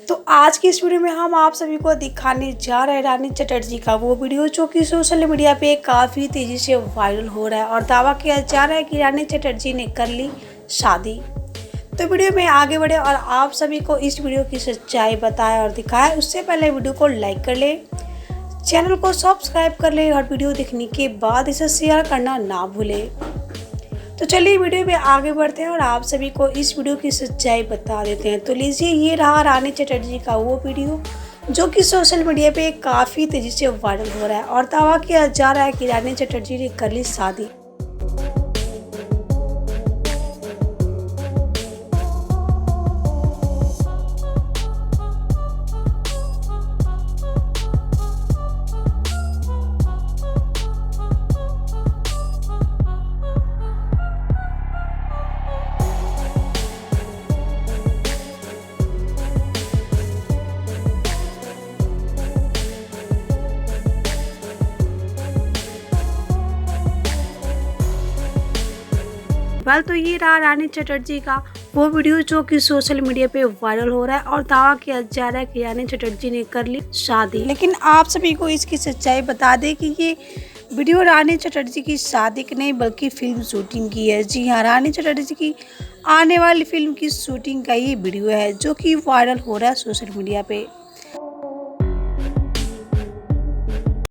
तो आज की इस वीडियो में हम आप सभी को दिखाने जा रहे हैं रानी चटर्जी का वो वीडियो जो कि सोशल मीडिया पे काफ़ी तेज़ी से वायरल हो रहा है और दावा किया जा रहा है कि रानी चटर्जी ने कर ली शादी। तो वीडियो में आगे बढ़े और आप सभी को इस वीडियो की सच्चाई बताएं और दिखाएं, उससे पहले वीडियो को लाइक कर ले, चैनल को सब्सक्राइब कर ले और वीडियो देखने के बाद इसे शेयर करना ना भूले। तो चलिए वीडियो में आगे बढ़ते हैं और आप सभी को इस वीडियो की सच्चाई बता देते हैं। तो लीजिए, ये रहा रानी चटर्जी का वो वीडियो जो कि सोशल मीडिया पे काफ़ी तेज़ी से वायरल हो रहा है और दावा किया जा रहा है कि रानी चटर्जी ने कर ली शादी। तो ये रहा रानी चटर्जी का वो वीडियो जो कि सोशल मीडिया पे वायरल हो रहा है और दावा किया जा रहा है कि रानी चटर्जी ने कर ली शादी। लेकिन आप सभी को इसकी सच्चाई बता दें कि ये वीडियो रानी चटर्जी की शादी की नहीं बल्कि फिल्म शूटिंग की है। जी हाँ, रानी चटर्जी की आने वाली फिल्म की शूटिंग का ये वीडियो है जो कि वायरल हो रहा है सोशल मीडिया पे।